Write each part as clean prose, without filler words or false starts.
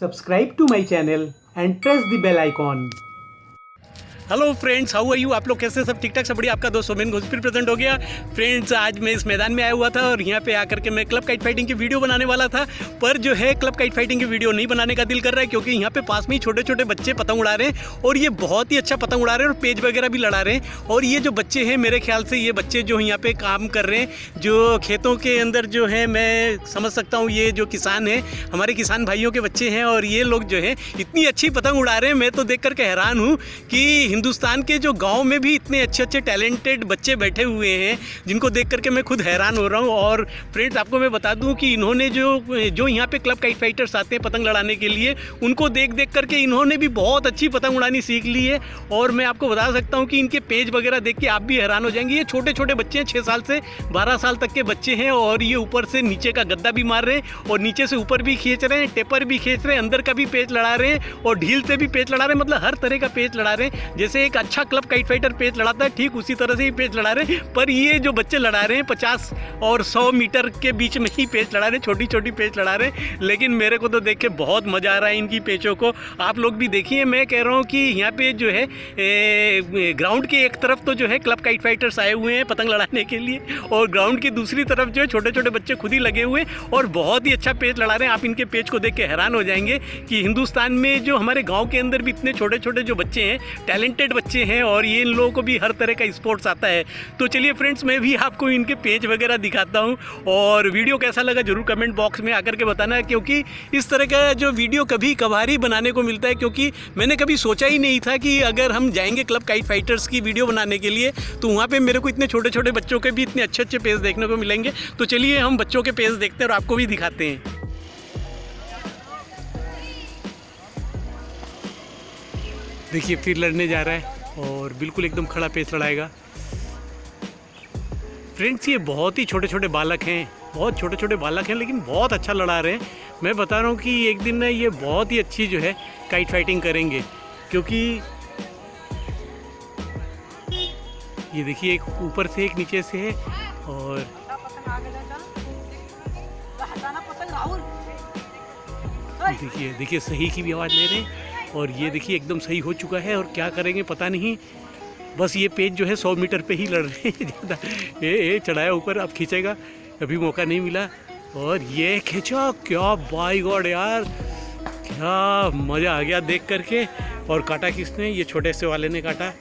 Subscribe to my channel and press the bell icon. Hello friends, how are you. आप लोग कैसे? सब ठीक ठाक, सब बढ़िया। आपका दोस्त सोमेन घोषपुर प्रेजेंट हो गया। फ्रेंड्स, आज मैं इस मैदान में आया हुआ था और यहाँ पे आकर के मैं क्लब काइट फाइटिंग की वीडियो बनाने वाला था, पर जो है क्लब काइट फाइटिंग की वीडियो नहीं बनाने का दिल कर रहा है, क्योंकि यहाँ पे पास में ही छोटे छोटे बच्चे पतंग उड़ा रहे हैं और ये बहुत ही अच्छा पतंग उड़ा रहे हैं और पेज वगैरह भी लड़ा रहे हैं। और ये जो बच्चे हैं, मेरे ख्याल से ये बच्चे जो यहाँ पे काम कर रहे हैं, जो खेतों के अंदर जो है, मैं समझ सकता हूँ ये जो किसान है, हमारे किसान भाइयों के बच्चे हैं। और ये लोग जो है इतनी अच्छी पतंग उड़ा रहे हैं, मैं तो देख करके हैरान हूँ कि हिंदुस्तान के जो गांव में भी इतने अच्छे अच्छे टैलेंटेड बच्चे बैठे हुए हैं, जिनको देख करके मैं खुद हैरान हो रहा हूँ। और फ्रेंड्स, आपको मैं बता दूं कि इन्होंने जो यहाँ पे क्लब काइट फाइटर्स आते हैं पतंग लड़ाने के लिए, उनको देख देख करके इन्होंने भी बहुत अच्छी पतंग उड़ानी सीख ली है। और मैं आपको बता सकता हूँ कि इनके पेज वगैरह देख के आप भी हैरान हो जाएंगे। ये छोटे छोटे बच्चे हैं, 6 साल से 12 साल तक के बच्चे हैं, और ये ऊपर से नीचे का गद्दा भी मार रहे हैं और नीचे से ऊपर भी खींच रहे हैं, टेपर भी खींच रहे हैं, अंदर का भी पेज लड़ा रहे हैं और ढील से भी पेज लड़ा रहे हैं। मतलब हर तरह का पेज लड़ा रहे हैं। जैसे एक अच्छा क्लब काइट फाइटर पेज लड़ाता है, ठीक उसी तरह से ही पेज लड़ा रहे हैं। पर ये जो बच्चे लड़ा रहे हैं 50 और 100 मीटर के बीच में ही पेज लड़ा रहे हैं, छोटी छोटी पेज लड़ा रहे हैं। लेकिन मेरे को तो देख के बहुत मज़ा आ रहा है इनकी पेचों को। आप लोग भी देखिए। मैं कह रहा हूँ कि यहाँ पे जो है ग्राउंड के एक तरफ तो जो है क्लब काइट फाइटर्स आए हुए हैं पतंग लड़ाने के लिए, और ग्राउंड की दूसरी तरफ जो है छोटे छोटे बच्चे खुद ही लगे हुए और बहुत ही अच्छा पेज लड़ा रहे हैं। आप इनके पेज को देख के हैरान हो जाएंगे कि हिंदुस्तान में जो हमारे गाँव के अंदर भी इतने छोटे छोटे जो बच्चे हैं, टैलेंटेड बच्चे हैं, और ये इन लोगों को भी हर तरह का स्पोर्ट्स आता है। तो चलिए फ्रेंड्स, मैं भी आपको इनके पेज वगैरह दिखाता हूँ, और वीडियो कैसा लगा जरूर कमेंट बॉक्स में आकर के बताना, क्योंकि इस तरह का जो वीडियो कभी कभार ही बनाने को मिलता है। क्योंकि मैंने कभी सोचा ही नहीं था कि अगर हम जाएंगे क्लब काइट फाइटर्स की वीडियो बनाने के लिए, तो वहाँ पे मेरे को इतने छोटे छोटे बच्चों के भी इतने अच्छे अच्छे पेज देखने को मिलेंगे। तो चलिए हम बच्चों के पेज देखते हैं और आपको भी दिखाते हैं। देखिए, फिर लड़ने जा रहा है और बिल्कुल एकदम खड़ा पेज लड़ाएगा। फ्रेंड्स, ये बहुत ही छोटे छोटे बालक हैं, बहुत छोटे छोटे बालक हैं, लेकिन बहुत अच्छा लड़ा रहे हैं। मैं बता रहा हूँ कि एक दिन ना ये बहुत ही अच्छी जो है काइट फाइटिंग करेंगे, क्योंकि ये देखिए, एक ऊपर से एक नीचे से है। और देखिए देखिए, सही की भी आवाज़ ले रहे हैं, और ये देखिए एकदम सही हो चुका है। और क्या करेंगे पता नहीं, बस ये पेज जो है 100 मीटर पे ही लड़ रहे हैं ज़्यादा। ये चढ़ाया ऊपर, अब खींचेगा, अभी मौका नहीं मिला और ये खींचा। क्या बाय गॉड यार, क्या मज़ा आ गया देख करके। और काटा किसने? ये छोटे से वाले ने काटा।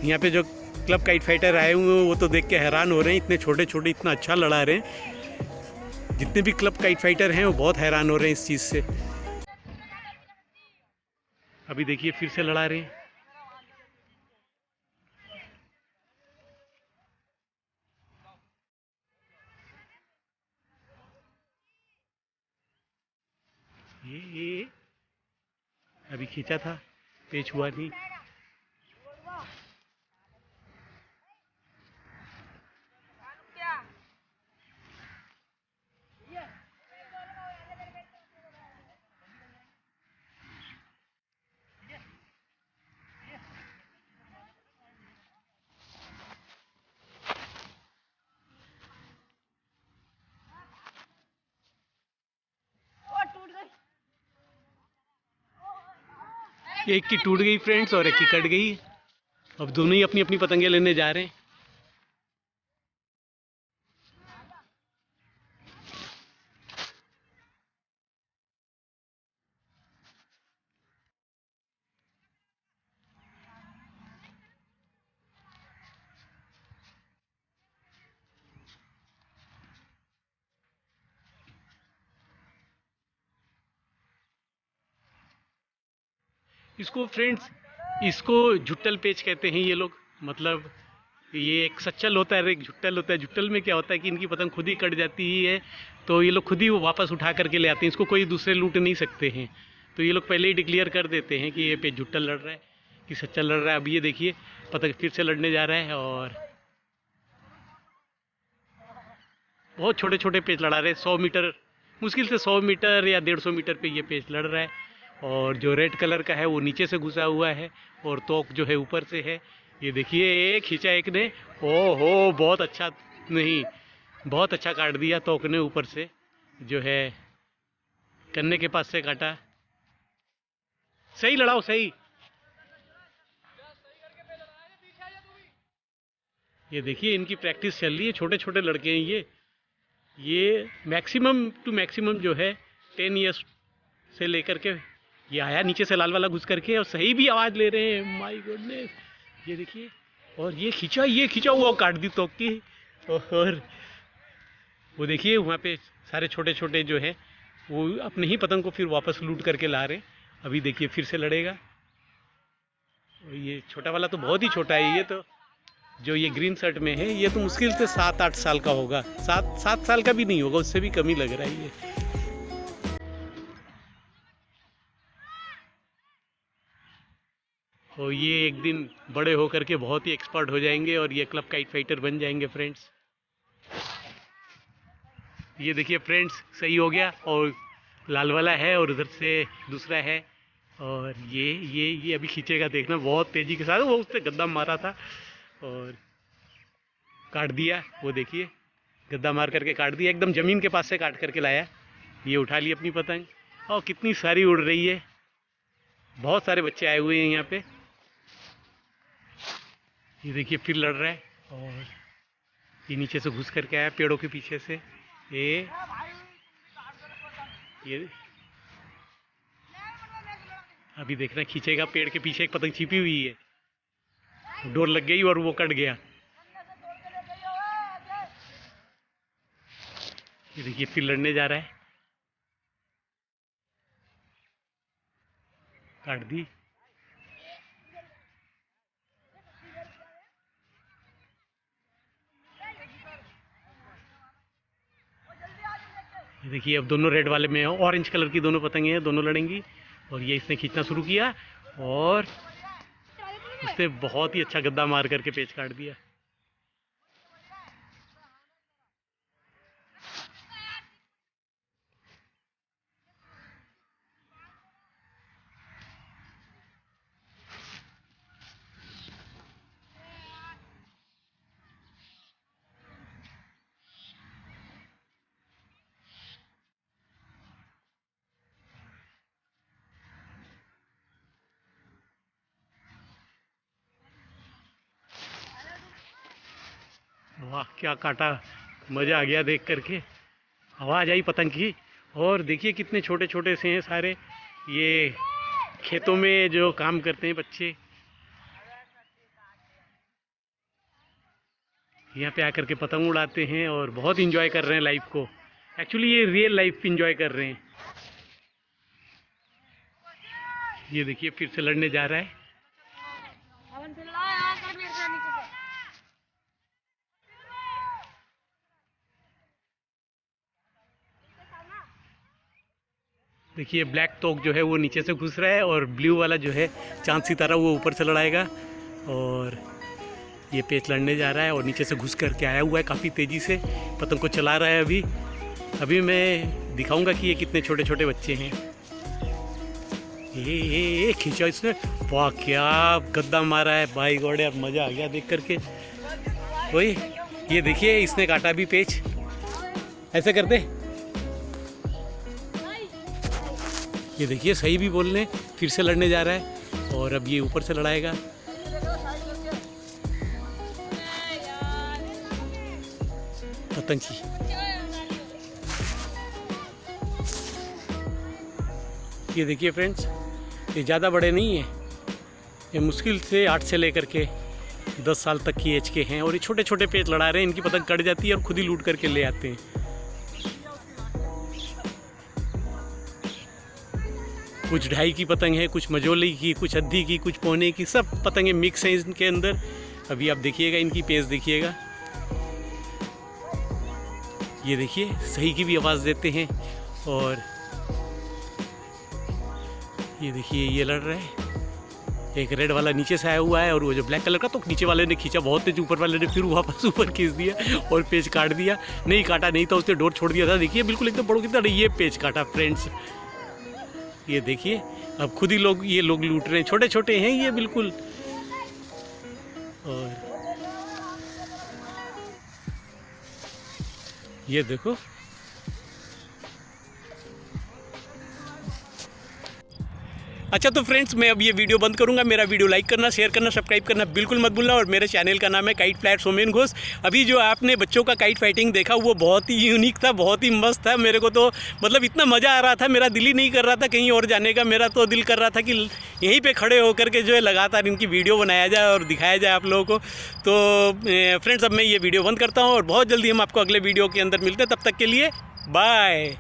यहाँ पे जो क्लब काइट फाइटर आए हुए हैं वो तो देख के हैरान हो रहे हैं, इतने छोटे छोटे इतना अच्छा लड़ा रहे हैं। जितने भी क्लब काइट फाइटर हैं वो बहुत हैरान हो रहे हैं इस चीज़ से। अभी देखिए फिर से लड़ा रहे हैं। ये अभी खींचा था, पेच हुआ नहीं। एक की टूट गई फ्रेंड्स और एक की कट गई। अब दोनों ही अपनी अपनी पतंगे लेने जा रहे हैं। इसको फ्रेंड्स, इसको झुट्टल पेच कहते हैं ये लोग। मतलब ये एक सच्चल होता है और एक झुट्टल होता है। झुट्टल में क्या होता है कि इनकी पतंग खुद ही कट जाती है, तो ये लोग खुद ही वो वापस उठा करके ले आते हैं। इसको कोई दूसरे लूट नहीं सकते हैं। तो ये लोग पहले ही डिक्लेयर कर देते हैं कि ये पेच झुट्टल लड़ रहा है कि सच्चल लड़ रहा है। अब ये देखिए पतंग फिर से लड़ने जा रहा है और बहुत छोटे छोटे पेच लड़ा रहे हैं। 100 मीटर, मुश्किल से 100 मीटर या 150 मीटर पे ये पेच लड़ रहा है। और जो रेड कलर का है वो नीचे से घुसा हुआ है और तोक जो है ऊपर से है। ये देखिए, एक खींचा एक ने, ओहो बहुत अच्छा, नहीं बहुत अच्छा काट दिया तोक ने। ऊपर से जो है कन्ने के पास से काटा। सही लड़ाओ, सही। ये देखिए इनकी प्रैक्टिस चल रही है, छोटे छोटे लड़के हैं ये मैक्सिमम टू मैक्सिमम जो है 10 ईयर्स से लेकर के। ये आया नीचे से लाल वाला घुस करके और सही भी आवाज़ ले रहे हैं, माय गॉडनेस। ये देखिए, और ये खींचा हुआ काट दी तोक की। और वो देखिए वहाँ पे सारे छोटे छोटे जो है वो अपने ही पतंग को फिर वापस लूट करके ला रहे हैं। अभी देखिए फिर से लड़ेगा। और ये छोटा वाला तो बहुत ही छोटा है, ये तो जो ये ग्रीन शर्ट में है ये तो मुश्किल से 7-8 साल का होगा, 7 साल का भी नहीं होगा, उससे भी कम ही लग रहा है ये। और ये एक दिन बड़े होकर के बहुत ही एक्सपर्ट हो जाएंगे और ये क्लब काइट फाइटर बन जाएंगे फ्रेंड्स। ये देखिए फ्रेंड्स, सही हो गया और लाल वाला है और उधर से दूसरा है। और ये अभी खींचेगा, देखना बहुत तेज़ी के साथ। वो उससे गद्दा मारा था और काट दिया। वो देखिए गद्दा मार करके काट दिया, एकदम ज़मीन के पास से काट करके लाया। ये उठा ली अपनी पतंग और कितनी सारी उड़ रही है। बहुत सारे बच्चे आए हुए हैं यहाँ पे। ये देखिए फिर लड़ रहा है और ये नीचे से घुस करके आया पेड़ों के पीछे से। ये अभी देखना खींचेगा, पेड़ के पीछे एक पतंग छिपी हुई है, डोर लग गई और वो कट गया। ये देखिए फिर लड़ने जा रहा है, काट दी। ये देखिए अब दोनों रेड वाले में ऑरेंज कलर की दोनों पतंगे हैं, दोनों लड़ेंगी। और ये इसने खींचना शुरू किया और उसने बहुत ही अच्छा गद्दा मार करके पेच काट दिया। वाह क्या काटा, मज़ा आ गया देख करके, आवाज़ आई पतंग की। और देखिए कितने छोटे छोटे से हैं सारे, ये खेतों में जो काम करते हैं बच्चे, यहाँ पे आकर के पतंग उड़ाते हैं और बहुत इंजॉय कर रहे हैं लाइफ को। एक्चुअली ये रियल लाइफ इंजॉय कर रहे हैं। ये देखिए फिर से लड़ने जा रहा है। देखिए ब्लैक तोक जो है वो नीचे से घुस रहा है और ब्लू वाला जो है चांद सितारा वो ऊपर से लड़ाएगा। और ये पेच लड़ने जा रहा है और नीचे से घुस करके आया हुआ है काफ़ी तेज़ी से, पतंग को चला रहा है। अभी मैं दिखाऊंगा कि ये कितने छोटे छोटे बच्चे हैं। ये खींचा इसने, वाह क्या गद्दा मारा है, भाई गॉड यार मज़ा आ गया देख करके। वही ये देखिए इसने काटा भी पेच, ऐसे करते। ये देखिए सही भी बोलने, फिर से लड़ने जा रहा है और अब ये ऊपर से लड़ाएगा। पतंग की ये देखिए फ्रेंड्स, ये ज़्यादा बड़े नहीं हैं, ये मुश्किल से 8 से लेकर के 10 साल तक की एज के हैं और ये छोटे छोटे पेच लड़ा रहे हैं। इनकी पतंग कट जाती है और खुद ही लूट करके ले आते हैं। कुछ ढाई की पतंग है, कुछ मजोली की, कुछ अद्धी की, कुछ पौने की, सब पतंगे मिक्स हैं इनके अंदर। अभी आप देखिएगा इनकी पेच देखिएगा। ये देखिए सही की भी आवाज़ देते हैं। और ये देखिए ये लड़ रहे हैं, एक रेड वाला नीचे से आया हुआ है और वो जो ब्लैक कलर का तो नीचे वाले ने खींचा बहुत तेज, ऊपर वाले ने फिर वापस ऊपर खींच दिया और पेच काट दिया। नहीं काटा नहीं था, उसने डोर छोड़ दिया था। देखिए बिल्कुल एकदम बड़ों की तरह ये पेच काटा फ्रेंड्स। ये देखिए अब खुद ही ये लोग लूट रहे हैं, छोटे छोटे हैं ये बिल्कुल। और ये देखो अच्छा तो फ्रेंड्स, मैं अब ये वीडियो बंद करूंगा। मेरा वीडियो लाइक करना, शेयर करना, सब्सक्राइब करना बिल्कुल मत भूलना। और मेरे चैनल का नाम है काइट फ्लायर सोमेन घोष। अभी जो आपने बच्चों का काइट फाइटिंग देखा वो बहुत ही यूनिक था, बहुत ही मस्त था। मेरे को तो मतलब इतना मज़ा आ रहा था, मेरा दिल ही नहीं कर रहा था कहीं और जाने का। मेरा तो दिल कर रहा था कि यहीं पर खड़े होकर के जो है लगातार इनकी वीडियो बनाया जाए और दिखाया जाए आप लोगों को। तो फ्रेंड्स, अब मैं ये वीडियो बंद करता हूँ और बहुत जल्दी हम आपको अगले वीडियो के अंदर मिलते हैं। तब तक के लिए बाय।